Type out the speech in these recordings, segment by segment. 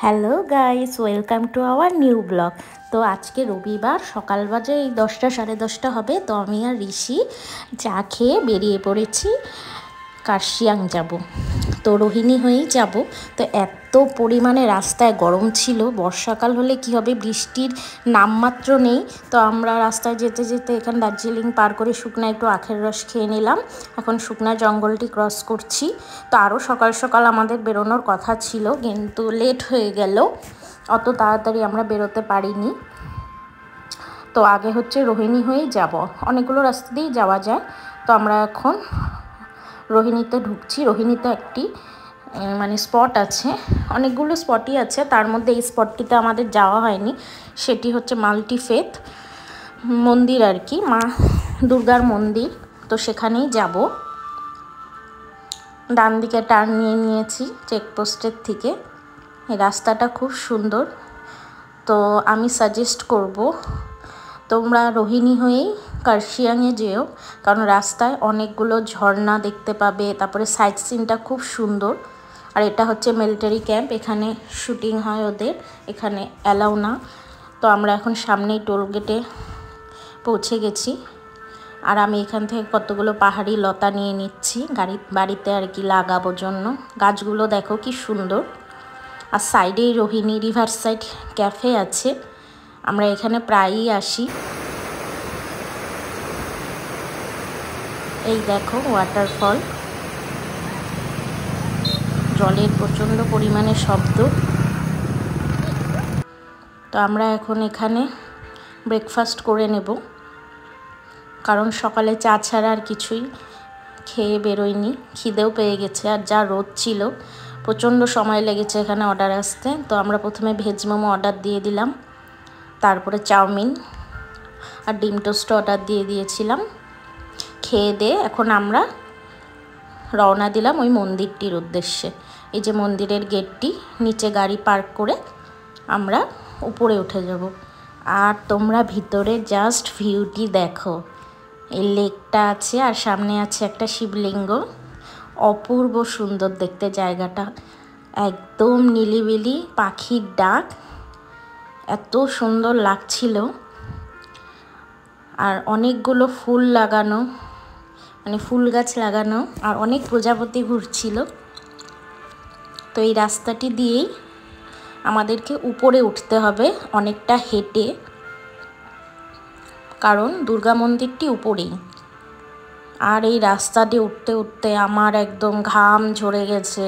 Hello guys, welcome to our new blog. তো আজকে রবিবার, সকাল বাজে এই 10টা সাড়ে 10টা হবে। তো আমি আর ঋষি চা খেয়ে বেরিয়ে পড়েছি, কার্শিয়াং যাব। তো রোহিণী হয়েই যাব। তো এত পরিমাণে রাস্তায় গরম ছিল, বর্ষাকাল হলে কি হবে, বৃষ্টির নামমাত্র নেই। তো আমরা রাস্তায় যেতে যেতে এখানে দার্জিলিং পার করে শুকনা একটু আখের রস খেয়ে নিলাম। এখন শুকনা জঙ্গলটি ক্রস করছি। তো আরও সকাল সকাল আমাদের বেরোনোর কথা ছিল, কিন্তু লেট হয়ে গেল, অত তাড়াতাড়ি আমরা বেরোতে পারিনি। তো আগে হচ্ছে রোহিণী হয়েই যাব, অনেকগুলো রাস্তা দিয়েই যাওয়া যায়। তো আমরা এখন রোহিণীতে ঢুকছি। রোহিণীতে একটি স্পট আছে, অনেকগুলো স্পটই আছে, তার মধ্যে এই স্পটটিতে আমাদের যাওয়া হয়নি। সেটি হচ্ছে মাল্টিফেথ মন্দির আর কি, মা দুর্গার মন্দির। তো সেখানেই যাব। ডান দিকে টার্ন নিয়ে নিয়েছি চেকপোস্টের থেকে। এই রাস্তাটা খুব সুন্দর। তো আমি সাজেস্ট করব তোমরা রোহিণী হয়েই কার্শিয়াংয়ে যেও, কারণ রাস্তায় অনেকগুলো ঝর্ণা দেখতে পাবে, তারপরে সাইট সিনটা খুব সুন্দর। আর এটা হচ্ছে মিলিটারি ক্যাম্প, এখানে শুটিং হয় ওদের, এখানে অ্যালাউ না। তো আমরা এখন সামনেই টোল গেটে পৌঁছে গেছি। আর আমি এখান থেকে কতগুলো পাহাড়ি লতা নিয়ে নিচ্ছি বাড়িতে আর কি লাগাবোর জন্য। গাছগুলো দেখো কি সুন্দর। আর সাইডেই রোহিণী রিভার সাইড ক্যাফে আছে, আমরা এখানে প্রায়ই আসি। এই দেখো ওয়াটারফল, জলের প্রচণ্ড পরিমাণে শব্দ। তো আমরা এখন এখানে ব্রেকফাস্ট করে নেব, কারণ সকালে চা ছাড়া আর কিছুই খেয়ে বেরোয়নি, খিদেও পেয়ে গেছে। আর যা রোদ ছিল, প্রচণ্ড সময় লেগেছে এখানে অর্ডার আসতে। তো আমরা প্রথমে ভেজ মোমো অর্ডার দিয়ে দিলাম, তারপরে চাউমিন আর ডিম টোস্ট অর্ডার দিয়ে দিয়েছিলাম। খেয়ে দিয়ে এখন আমরা রওনা দিলাম ওই মন্দিরটির উদ্দেশ্যে। এই যে মন্দিরের গেটটি, নিচে গাড়ি পার্ক করে আমরা উপরে উঠে যাব। আর তোমরা ভিতরে জাস্ট ভিউটি দেখো, এই লেকটা আছে আর সামনে আছে একটা শিবলিঙ্গ। অপূর্ব সুন্দর দেখতে জায়গাটা, একদম নিলিবিলি, পাখির ডাক, এত সুন্দর লাগছিল। আর অনেকগুলো ফুল লাগানো, ফুল গাছ লাগানো, আর অনেক প্রজাপতি ঘুরছিল। তো এই রাস্তাটি দিয়েই আমাদেরকে উপরে উঠতে হবে, অনেকটা হেঁটে, কারণ দুর্গা মন্দিরটি উপরেই। আর এই রাস্তা দিয়ে উঠতে উঠতে আমার একদম ঘাম ঝরে গেছে।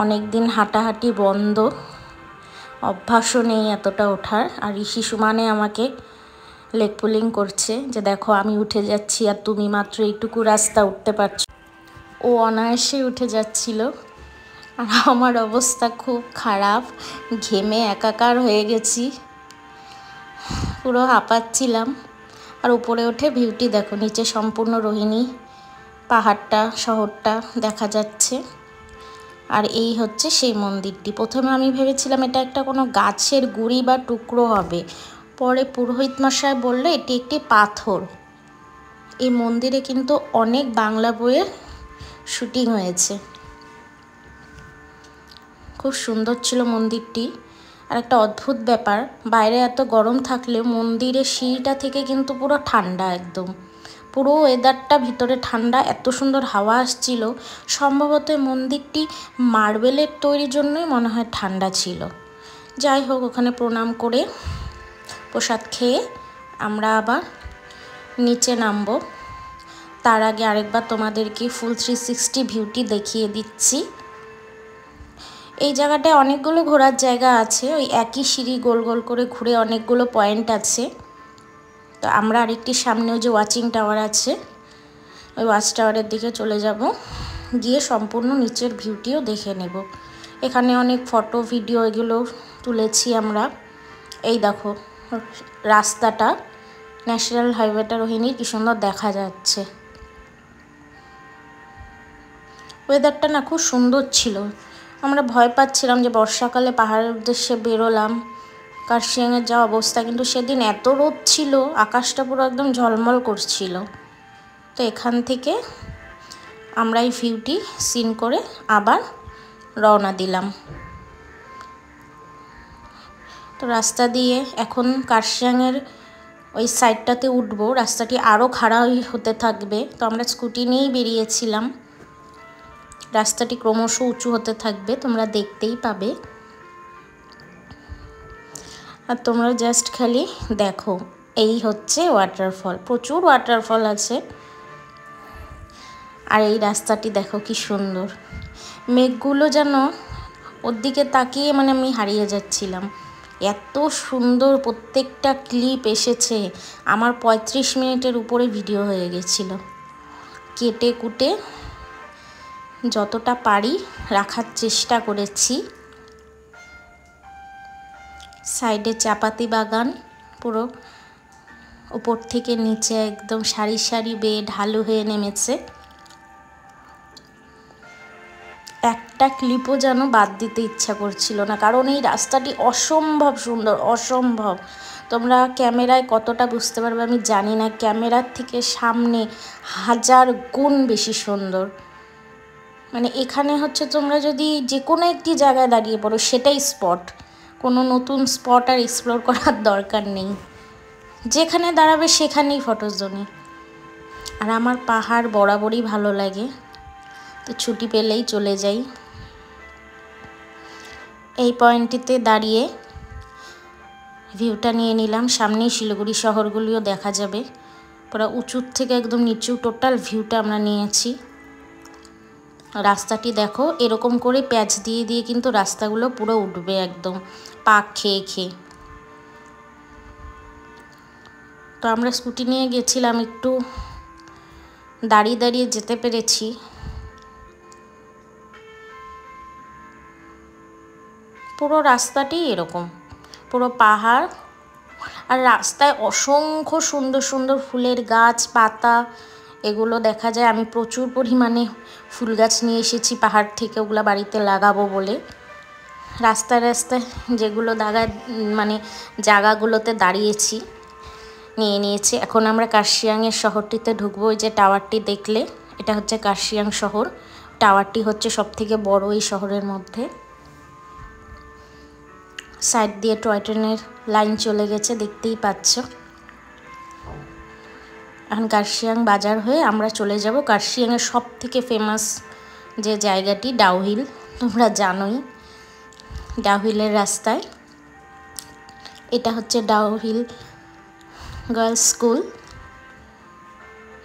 অনেক দিন হাঁটাহাঁটি বন্ধ, অভ্যাসও নেই এতটা ওঠার। আর ঋষি সুমানে আমাকে লেগ পুলিং করছে যে দেখো আমি উঠে যাচ্ছি আর তুমি মাত্র এইটুকু রাস্তা উঠতে পারছো। ও অনায়াসে উঠে যাচ্ছিল, আর আমার অবস্থা খুব খারাপ, ঘেমে একাকার হয়ে গেছি, পুরো হাঁপাচ্ছিলাম। আর উপরে উঠে ভিউটি দেখো, নিচে সম্পূর্ণ রোহিণী পাহাড়টা, শহরটা দেখা যাচ্ছে। আর এই হচ্ছে সেই মন্দিরটি। প্রথমে আমি ভেবেছিলাম এটা একটা কোনো গাছের গুঁড়ি বা টুকরো হবে, পরে পুরোহিত মশাই বললে এটি একটি পাথর। এই মন্দিরে কিন্তু অনেক বাংলা বইয়ের শুটিং হয়েছে। খুব সুন্দর ছিল মন্দিরটি। আর একটা অদ্ভুত ব্যাপার, বাইরে এত গরম থাকলেও মন্দিরের সিঁড়িটা থেকে কিন্তু পুরো ঠান্ডা, একদম পুরো ওয়েদারটা ভিতরে ঠান্ডা, এত সুন্দর হাওয়া আসছিল। সম্ভবত মন্দিরটি মার্বেলের তৈরির জন্যই মনে হয় ঠান্ডা ছিল। যাই হোক, ওখানে প্রণাম করে প্রসাদ খেয়ে আমরা আবার নিচে নামবো। তার আগে আরেকবার তোমাদেরকে ফুল 360 ভিউটি দেখিয়ে দিচ্ছি। এই জায়গাটায় অনেকগুলো ঘোরার জায়গা আছে, ওই একই সিঁড়ি গোল গোল করে ঘুরে অনেকগুলো পয়েন্ট আছে। তো আমরা আরেকটি সামনেও যে ওয়াচিং টাওয়ার আছে, ওই ওয়াচ টাওয়ারের দিকে চলে যাব, গিয়ে সম্পূর্ণ নিচের ভিউটিও দেখে নেব। এখানে অনেক ফটো ভিডিও এগুলো তুলেছি আমরা। এই দেখো রাস্তাটা, ন্যাশনাল হাইওয়েটা রোহিণীর কি সুন্দর দেখা যাচ্ছে। ওয়েদারটা না খুব সুন্দর ছিল। আমরা ভয় পাচ্ছিলাম যে বর্ষাকালে পাহাড়ের উদ্দেশ্যে বেরোলাম, কার্শিয়াংয়ের যা অবস্থা, কিন্তু সেদিন এত রোদ ছিল, আকাশটা পুরো একদম ঝলমল করছিল। তো এখান থেকে আমরা এই ভিউটি সিন করে আবার রওনা দিলাম। তো রাস্তা দিয়ে এখন কার্শিয়াংয়ের ওই সাইডটাতে উঠবো। রাস্তাটি আরও খাড়া হতে থাকবে। তো আমরা স্কুটি নিয়েই বেরিয়েছিলাম। রাস্তাটি ক্রমশ উঁচু হতে থাকবে, তোমরা দেখতেই পাবে। আর তোমরা জাস্ট খালি দেখো, এই হচ্ছে ওয়াটারফল। প্রচুর ওয়াটারফল আছে। আর এই রাস্তাটি দেখো কি সুন্দর। মেঘগুলো যেন ওর দিকে তাকিয়ে মানে আমি হারিয়ে যাচ্ছিলাম। এত সুন্দর প্রত্যেকটা ক্লিপ এসেছে। আমার 35 মিনিটের উপরে ভিডিও হয়ে গেছিল। কেটে কুটে যতটা পারি রাখার চেষ্টা করেছি। সাইডে চাপাতি বাগান, পুরো উপর থেকে নিচে একদম সারি সারি বেয়ে ঢালু হয়ে নেমেছে। একটা ক্লিপও যেন বাদ দিতে ইচ্ছা করছিল না, কারণ এই রাস্তাটি অসম্ভব সুন্দর, অসম্ভব। তোমরা ক্যামেরায় কতটা বুঝতে পারবে আমি জানি না, ক্যামেরার থেকে সামনে 1000 গুণ বেশি সুন্দর। মানে এখানে হচ্ছে তোমরা যদি যে কোনো একটি জায়গায় দাঁড়িয়ে পড়ো সেটাই স্পট, কোনো নতুন স্পট আর এক্সপ্লোর করার দরকার নেই। যেখানে দাঁড়াবে সেখানেই ফটোজনি। আর আমার পাহাড় বরাবরই ভালো লাগে, তো ছুটি পেলেই চলে যাই। এই পয়েন্টটিতে দাঁড়িয়ে ভিউটা নিয়ে নিলাম। সামনেই শিলিগুড়ি শহরগুলিও দেখা যাবে। পুরো উঁচুর থেকে একদম নিচু টোটাল ভিউটা আমরা নিয়েছি। রাস্তাটি দেখো, এরকম করে প্যাচ দিয়ে দিয়ে কিন্তু রাস্তাগুলো পুরো উঠবে একদম পাক খেয়ে খেয়ে। তো আমরা স্কুটি নিয়ে গেছিলাম, একটু দাঁড়িয়ে দাঁড়িয়ে যেতে পেরেছি। পুরো রাস্তাটি এরকম, পুরো পাহাড়। আর রাস্তায় অসংখ্য সুন্দর সুন্দর ফুলের গাছ, পাতা, এগুলো দেখা যায়। আমি প্রচুর পরিমাণে ফুল গাছ নিয়ে এসেছি পাহাড় থেকে, ওগুলো বাড়িতে লাগাবো বলে। রাস্তায় রাস্তায় যেগুলো মানে জায়গাগুলোতে দাঁড়িয়েছি নিয়ে নিয়েছি। এখন আমরা কার্শিয়াংয়ের শহরটিতে ঢুকবো। ওই যে টাওয়ারটি দেখলে, এটা হচ্ছে কার্শিয়াং শহর। টাওয়ারটি হচ্ছে সবথেকে বড় এই শহরের মধ্যে। সাইড দিয়ে টয় ট্রেনের লাইন চলে গেছে, দেখতেই পাচ্ছ। এখন কার্শিয়াং বাজার হয়ে আমরা চলে যাব কার্শিয়াংয়ের সব থেকে ফেমাস যে জায়গাটি ডাউহিল। তোমরা জানোই ডাউহিলের রাস্তায়। এটা হচ্ছে ডাউহিল গার্লস স্কুল।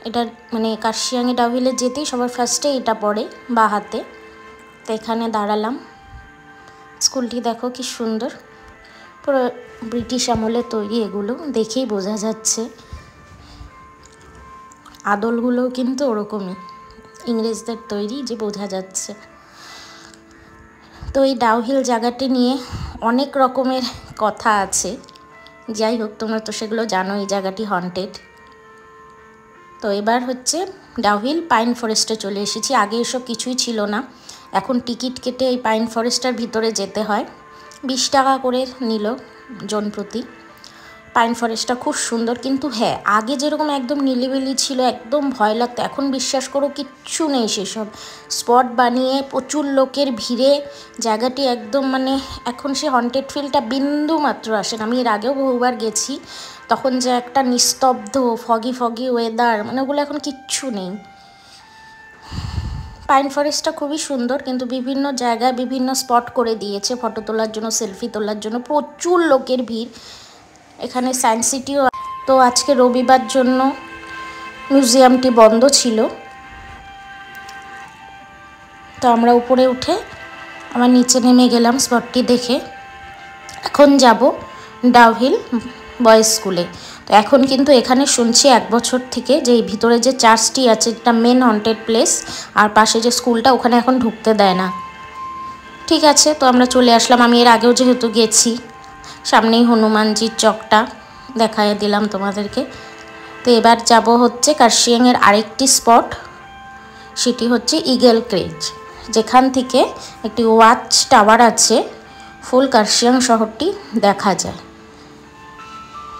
এটা মানে কার্শিয়াংয়ে ডাউহিলে যেতেই সবার ফার্স্টে এটা পড়ে বা হাতে। তো এখানে দাঁড়ালাম। স্কুলটি দেখো কি সুন্দর, পুরো ব্রিটিশ আমলে তৈরি। এগুলো দেখেই বোঝা যাচ্ছে। আদলগুলোও কিন্তু ওরকমই ইংরেজদের তৈরি, যে বোঝা যাচ্ছে। তো এই ডাউহিল জায়গাটি নিয়ে অনেক রকমের কথা আছে। যাই হোক, তোমরা তো সেগুলো জানো, এই জায়গাটি হন্টেড। তো এবার হচ্ছে ডাউহিল পাইন ফরেস্টে চলে এসেছি। আগে এসব কিছুই ছিল না। এখন টিকিট কেটে এই পাইন ফরেস্টটার ভিতরে যেতে হয়। 20 টাকা করে নিল জন প্রতি। পাইন ফরেস্টটা খুব সুন্দর, কিন্তু হ্যাঁ, আগে যেরকম একদম নিলিবিলি ছিল, একদম ভয় লাগতো, এখন বিশ্বাস করো কিচ্ছু নেই সেসব। স্পট বানিয়ে প্রচুর লোকের ভিড়ে জায়গাটি একদম মানে এখন সে হন্টেড ফিলটা বিন্দু মাত্র আসে না। আমি এর আগেও বহুবার গেছি, তখন যে একটা নিস্তব্ধ ফগি ফগি ওয়েদার, মানে ওগুলো এখন কিচ্ছু নেই। পাইন ফরেস্টটা খুবই সুন্দর, কিন্তু বিভিন্ন জায়গায় বিভিন্ন স্পট করে দিয়েছে ফটো তোলার জন্য, সেলফি তোলার জন্য। প্রচুর লোকের ভিড়। এখানে সায়েন্স সিটিও। তো আজকে রবিবার জন্য মিউজিয়ামটি বন্ধ ছিল। তো আমরা উপরে উঠে আবার নিচে নেমে গেলাম স্পটটি দেখে। এখন যাব ডাউহিল বয়েজ স্কুলে। তো এখন কিন্তু এখানে শুনছি 1 বছর থেকে যে ভিতরে যে চার্চটি আছে, যেটা মেন হন্টেড প্লেস, আর পাশে যে স্কুলটা, ওখানে এখন ঢুকতে দেয় না। ঠিক আছে, তো আমরা চলে আসলাম। আমি এর আগেও যেহেতু গেছি, সামনেই হনুমানজির চকটা দেখাই দিলাম তোমাদেরকে। তো এবার যাব হচ্ছে কার্শিয়াংয়ের আরেকটি স্পট, সেটি হচ্ছে ইগল ক্রেজ, যেখান থেকে একটি ওয়াচ টাওয়ার আছে, ফুল কার্শিয়াং শহরটি দেখা যায়।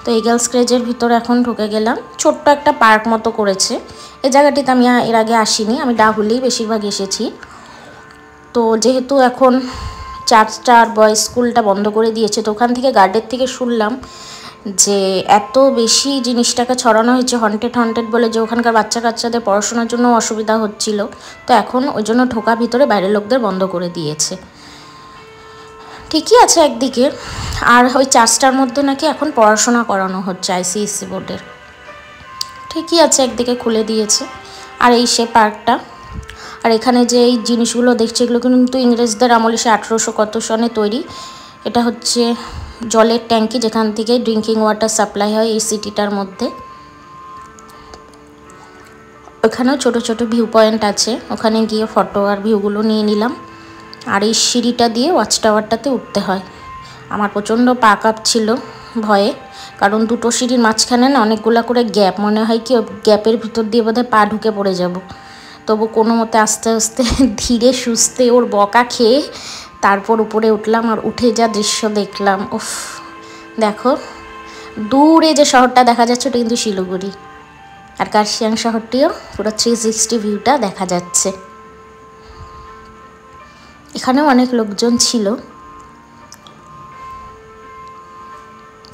তো ইগলস ক্রেজের ভিতরে এখন ঢুকে গেলাম। ছোট্ট একটা পার্ক মতো করেছে। এই জায়গাটিতে আমি এর আগে আসিনি, আমি ডাহুলেই বেশিরভাগ এসেছি। তো যেহেতু এখন চার্চটা আর বয়েজ স্কুলটা বন্ধ করে দিয়েছে। তো ওখান থেকে গার্ডের থেকে শুনলাম যে এত বেশি জিনিসটাকে ছড়ানো হয়েছে হন্টেড বলে, যে ওখানকার বাচ্চা কাচ্চাদের পড়াশোনার জন্য অসুবিধা হচ্ছিল। তো এখন ওই জন্য ঢোকা ভিতরে বাইরের লোকদের বন্ধ করে দিয়েছে। ঠিকই আছে একদিকে, আর ওই চার্চটার মধ্যে নাকি এখন পড়াশোনা করানো হচ্ছে ICSE বোর্ডের। ঠিকই আছে, একদিকে খুলে দিয়েছে। আর এই সে পার্কটা, আর এখানে যে এই জিনিসগুলো দেখছি এগুলো কিন্তু ইংরেজদের আমলে, সে 1800 কত সনে তৈরি। এটা হচ্ছে জলের ট্যাঙ্কি, যেখান থেকে ড্রিঙ্কিং ওয়াটার সাপ্লাই হয় এই সিটিটার মধ্যে। ওখানেও ছোট ছোট ভিউ পয়েন্ট আছে, ওখানে গিয়ে ফটো আর ভিউগুলো নিয়ে নিলাম। আর এই সিঁড়িটা দিয়ে ওয়াচ টাওয়ারটাতে উঠতে হয়। আমার প্রচণ্ড পা কাঁপছিল ভয়ে, কারণ দুটো সিঁড়ির মাঝখানে না অনেকগুলো করে গ্যাপ, মনে হয় কি গ্যাপের ভিতর দিয়ে বোধহয় পা ঢুকে পড়ে যাব। তবু কোনো মতে আস্তে আস্তে ধীরে সুস্থে ওর বকা খেয়ে তারপর উপরে উঠলাম। আর উঠে যা দৃশ্য দেখলাম, উফ! দেখো দূরে যে শহরটা দেখা যাচ্ছে ওটা কিন্তু শিলিগুড়ি, আর কার্শিয়াং শহরটিও পুরো 360 ভিউটা দেখা যাচ্ছে। এখানেও অনেক লোকজন ছিল,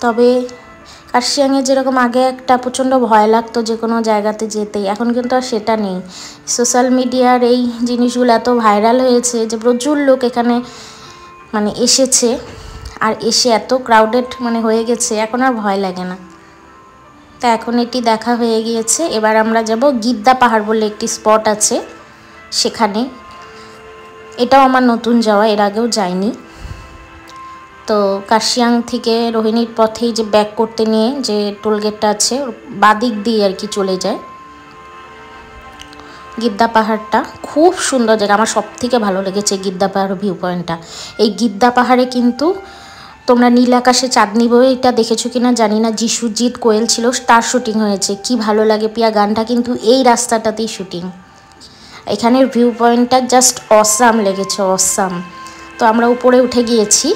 তবে কার্শিয়াংয়ে যেরকম আগে একটা প্রচণ্ড ভয় লাগতো যে কোনো জায়গাতে যেতেই, এখন কিন্তু আর সেটা নেই। সোশ্যাল মিডিয়ার এই জিনিসগুলো এত ভাইরাল হয়েছে যে প্রচুর লোক এখানে মানে এসেছে, আর এসে এত ক্রাউডেড মানে হয়ে গেছে, এখন আর ভয় লাগে না। তা এখন এটি দেখা হয়ে গিয়েছে। এবার আমরা যাব গিদ্দা পাহাড় বলে একটি স্পট আছে সেখানে। এটাও আমার নতুন যাওয়া, এর আগেও যাইনি। তো কার্শিয়াং থেকে রোহিণীর পথেই যে ব্যাক করতে নিয়ে যে টোলগেটটা আছে বাদিক দিয়ে আর কি চলে যায়। গিদ্দা পাহাড়টা খুব সুন্দর জায়গা, আমার সব থেকে ভালো লেগেছে গিদ্দা পাহাড় ভিউ পয়েন্টটা। এই গিদ্দা পাহাড়ে কিন্তু তোমরা নীল আকাশে চাঁদনি বইটা দেখেছো কিনা জানি না, যিশুজিৎ কোয়েল ছিল, তার শুটিং হয়েছে। কি ভালো লাগে পিয়া গানটা কিন্তু এই রাস্তাটাতেই শুটিং। এখানের ভিউ পয়েন্টটা জাস্ট অসাম লেগেছে, অসাম। তো আমরা উপরে উঠে গিয়েছি,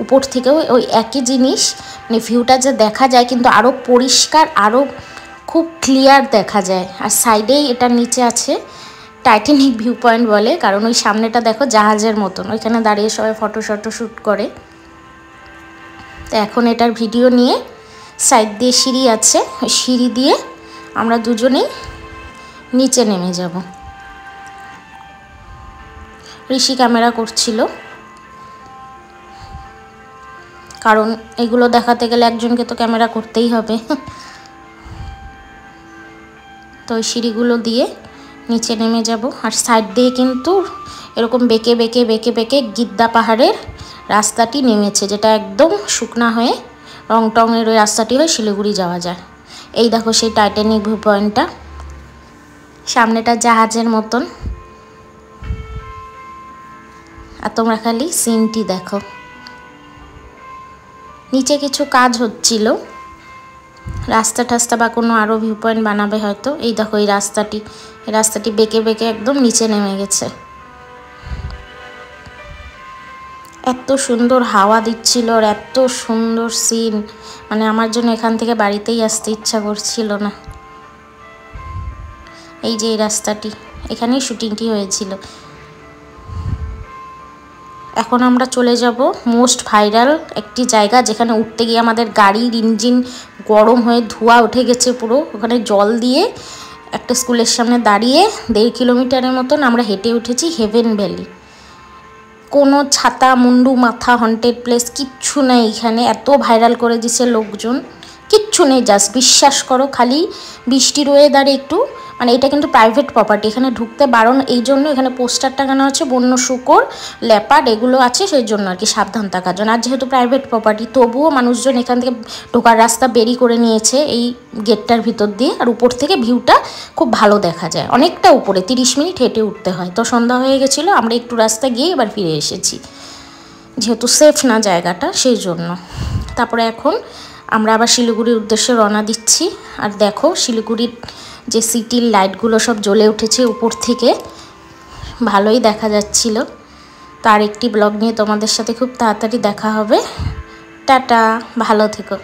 উপর থেকেও ওই একই জিনিস, মানে ভিউটা যে দেখা যায় কিন্তু আরও পরিষ্কার, আরও খুব ক্লিয়ার দেখা যায়। আর সাইডেই এটা নিচে আছে টাইটানিক ভিউ পয়েন্ট বলে, কারণ ওই সামনেটা দেখো জাহাজের মতন, ওইখানে দাঁড়িয়ে সবাই ফটো শ্যুট করে। তো এখন এটার ভিডিও নিয়ে সাইড দিয়ে সিঁড়ি আছে, ওই সিঁড়ি দিয়ে আমরা দুজনেই নিচে নেমে যাব। ঋষি ক্যামেরা করছিল, কারণ এগুলো দেখাতে গেলে একজনকে তো ক্যামেরা করতেই হবে। তো ওই সিঁড়িগুলো দিয়ে নিচে নেমে যাব। আর সাইড দিয়ে কিন্তু এরকম বেঁকে বেঁকে বেঁকে বেঁকে গিদ্দা পাহাড়ের রাস্তাটি নেমেছে, যেটা একদম শুকনা হয়ে রং টঙের ওই রাস্তাটি হয়ে শিলিগুড়ি যাওয়া যায়। এই দেখো সেই টাইটানিক ভিউ পয়েন্টটা, সামনেটা জাহাজের মতন। আর তোমরা খালি সিনটি দেখো। নিচে কিছু কাজ হচ্ছিল, রাস্তা টাস্তা বা কোনো আরও ভিউ পয়েন্ট বানাবে হয়তো। এই দেখো এই রাস্তাটি বেঁকে বেঁকে একদম নিচে নেমে গেছে। এত সুন্দর হাওয়া দিচ্ছিল আর এত সুন্দর সিন, মানে আমার জন্য এখান থেকে বাড়িতেই আসতে ইচ্ছা করছিল না। এই যে এই রাস্তাটি, এখানেই শুটিংটি হয়েছিল। এখন আমরা চলে যাব মোস্ট ভাইরাল একটি জায়গা, যেখানে উঠতে গিয়ে আমাদের গাড়ির ইঞ্জিন গরম হয়ে ধোঁয়া উঠে গেছে পুরো। ওখানে জল দিয়ে একটা স্কুলের সামনে দাঁড়িয়ে 1.5 কিলোমিটারের মতন আমরা হেঁটে উঠেছি হেভেন ভ্যালি। কোনো ছাতা মুন্ডু মাথা হন্টেড প্লেস কিচ্ছু নেই এখানে, এত ভাইরাল করে দিছে লোকজন, কিচ্ছু নেই। জাস্ট বিশ্বাস করো, খালি বৃষ্টির ওয়েদারে একটু মানে এটা কিন্তু প্রাইভেট প্রপার্টি, এখানে ঢুকতে বারণ। এই জন্য এখানে পোস্টার টাঙানো আছে, বন্য শূকর লেপার্ড এগুলো আছে, সেই জন্য আর কি সাবধান থাকার জন্য। আর যেহেতু প্রাইভেট প্রপার্টি তবুও মানুষজন এখান থেকে ঢোকার রাস্তা বেরি করে নিয়েছে এই গেটটার ভিতর দিয়ে। আর উপর থেকে ভিউটা খুব ভালো দেখা যায়, অনেকটা উপরে 30 মিনিট হেঁটে উঠতে হয়। তো সন্ধ্যা হয়ে গেছিলো, আমরা একটু রাস্তা গিয়ে এবার ফিরে এসেছি, যেহেতু সেফ না জায়গাটা সেই জন্য। তারপরে এখন আমরা আবার শিলিগুড়ির উদ্দেশ্যে রওনা দিচ্ছি। আর দেখো শিলিগুড়ির যে সিটির লাইটগুলো সব জ্বলে উঠেছে উপর থেকে, ভালোই দেখা যাচ্ছিল। তার একটি ব্লগ নিয়ে তোমাদের সাথে খুব তাড়াতাড়ি দেখা হবে। টাটা, ভালো থেকো।